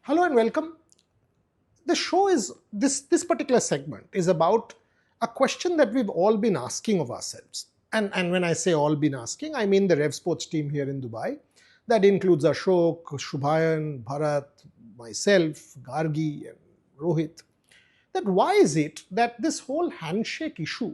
Hello and welcome. The show is this particular segment is about a question that we've all been asking of ourselves. And when I say all been asking, I mean the Revsportz team here in Dubai. That includes Ashok, Shubhayan, Bharat, myself, Gargi, and Rohit. That why is it that this whole handshake issue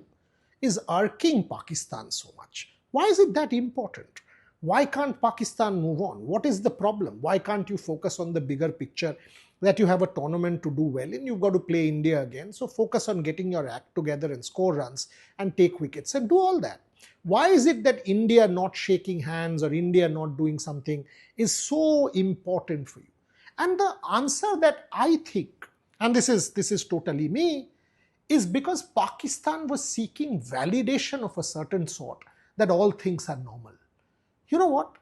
is irking Pakistan so much? Why is it that important? Why can't Pakistan move on? What is the problem? Why can't you focus on the bigger picture that you have a tournament to do well in? You've got to play India again. So focus on getting your act together and score runs and take wickets and do all that. Why is it that India not shaking hands or India not doing something is so important for you? And the answer that I think, and this is totally me, is because Pakistan was seeking validation of a certain sort that all things are normal. You know what?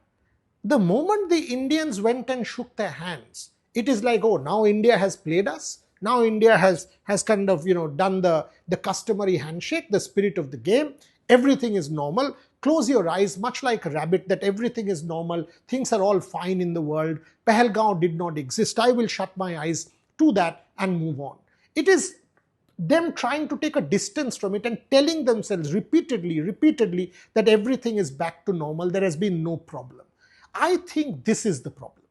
The moment the Indians went and shook their hands, it is like, oh, now India has played us. Now India has kind of, done the customary handshake, the spirit of the game. Everything is normal. Close your eyes, much like a rabbit, that everything is normal. Things are all fine in the world. Pahalgaon did not exist. I will shut my eyes to that and move on. It is them trying to take a distance from it and telling themselves repeatedly that everything is back to normal. There has been no problem. I think this is the problem.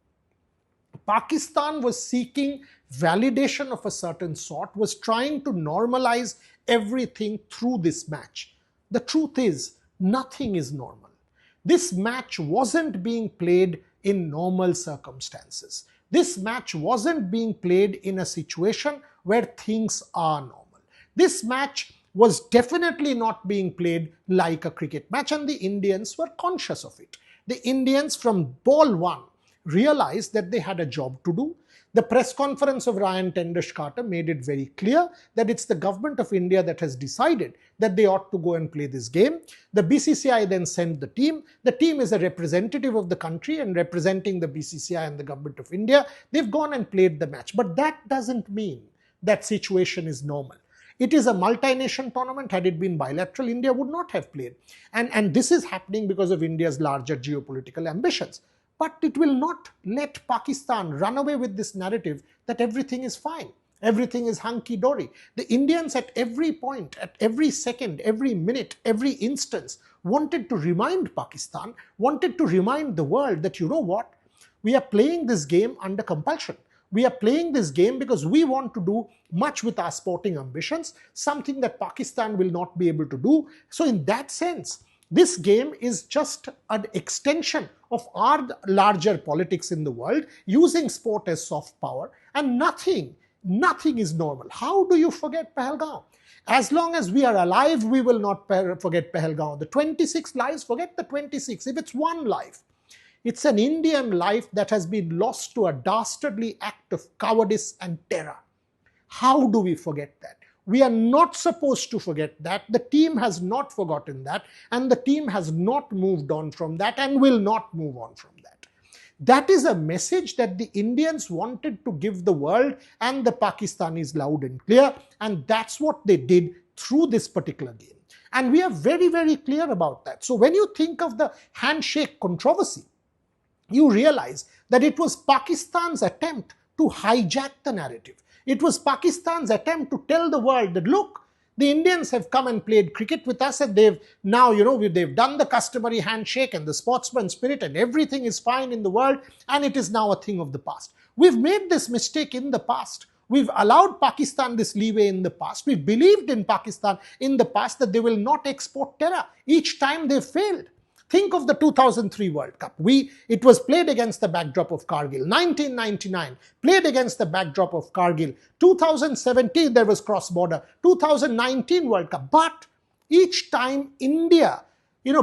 Pakistan was seeking validation of a certain sort, was trying to normalize everything through this match. The truth is, nothing is normal. This match wasn't being played in normal circumstances. This match wasn't being played in a situation where things are normal. This match was definitely not being played like a cricket match, and the Indians were conscious of it. The Indians from ball one realized that they had a job to do. The press conference of Ryan Tendushkar made it very clear that it's the government of India that has decided that they ought to go and play this game. The BCCI then sent the team. The team is a representative of the country and representing the BCCI and the government of India. They've gone and played the match. But that doesn't mean that situation is normal. It is a multi-nation tournament. Had it been bilateral, India would not have played. And this is happening because of India's larger geopolitical ambitions. But it will not let Pakistan run away with this narrative that everything is fine. Everything is hunky-dory. The Indians at every point, at every second, every minute, every instance wanted to remind Pakistan, wanted to remind the world that, you know what, we are playing this game under compulsion. We are playing this game because we want to do much with our sporting ambitions, something that Pakistan will not be able to do. So in that sense, this game is just an extension of our larger politics in the world, using sport as soft power, and nothing is normal. How do you forget Pahalgaon? As long as we are alive, we will not forget Pahalgaon. The 26 lives, forget the 26. If it's one life, it's an Indian life that has been lost to a dastardly act of cowardice and terror. How do we forget that? We are not supposed to forget that. The team has not forgotten that, and the team has not moved on from that and will not move on from that. That is a message that the Indians wanted to give the world, and the Pakistanis loud and clear, and that's what they did through this particular game. And we are very, very clear about that. So when you think of the handshake controversy, you realize that it was Pakistan's attempt to hijack the narrative. It was Pakistan's attempt to tell the world that, look, the Indians have come and played cricket with us, and they've now, they've done the customary handshake and the sportsman spirit, and everything is fine in the world, and it is now a thing of the past. We've made this mistake in the past. We've allowed Pakistan this leeway in the past. We've believed in Pakistan in the past that they will not export terror. Each time they've failed. Think of the 2003 World Cup. It was played against the backdrop of Kargil. 1999, played against the backdrop of Kargil. 2017, there was cross-border. 2019 World Cup. But each time India,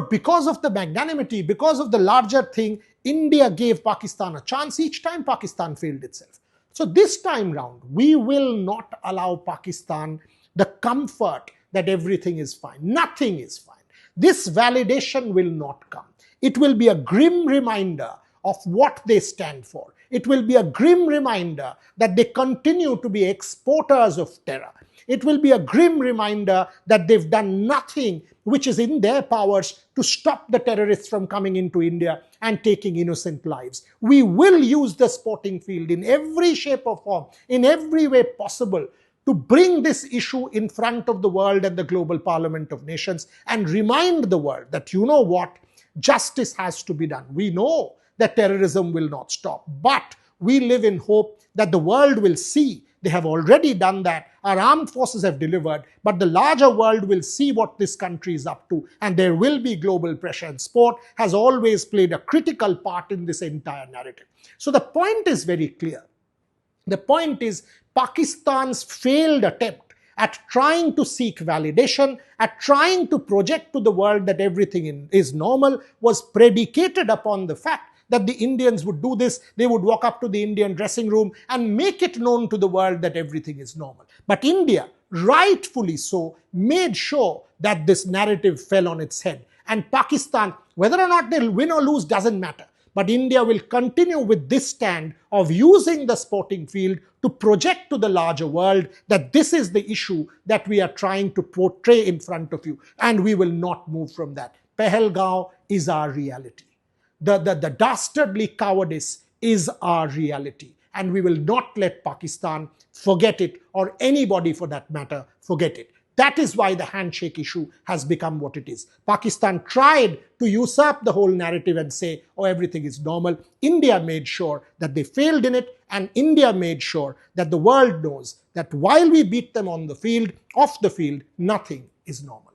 because of the magnanimity, because of the larger thing, India gave Pakistan a chance. Each time Pakistan failed itself. So this time round, we will not allow Pakistan the comfort that everything is fine. Nothing is fine. This validation will not come. It will be a grim reminder of what they stand for. It will be a grim reminder that they continue to be exporters of terror. It will be a grim reminder that they've done nothing which is in their powers to stop the terrorists from coming into India and taking innocent lives. We will use the sporting field in every shape or form, in every way possible, to bring this issue in front of the world and the global Parliament of Nations and remind the world that, you know what, justice has to be done. We know that terrorism will not stop, but we live in hope that the world will see. They have already done that. Our armed forces have delivered, but the larger world will see what this country is up to, and there will be global pressure. And sport has always played a critical part in this entire narrative. So the point is very clear. The point is Pakistan's failed attempt at trying to seek validation, at trying to project to the world that everything is normal, was predicated upon the fact that the Indians would do this. They would walk up to the Indian dressing room and make it known to the world that everything is normal. But India, rightfully so, made sure that this narrative fell on its head. And Pakistan, whether or not they'll win or lose, doesn't matter. But India will continue with this stand of using the sporting field to project to the larger world that this is the issue that we are trying to portray in front of you. And we will not move from that. Pahalgam is our reality. The dastardly cowardice is our reality. And we will not let Pakistan forget it, or anybody for that matter forget it. That is why the handshake issue has become what it is. Pakistan tried to usurp the whole narrative and say, oh, everything is normal. India made sure that they failed in it, and India made sure that the world knows that while we beat them on the field, off the field, nothing is normal.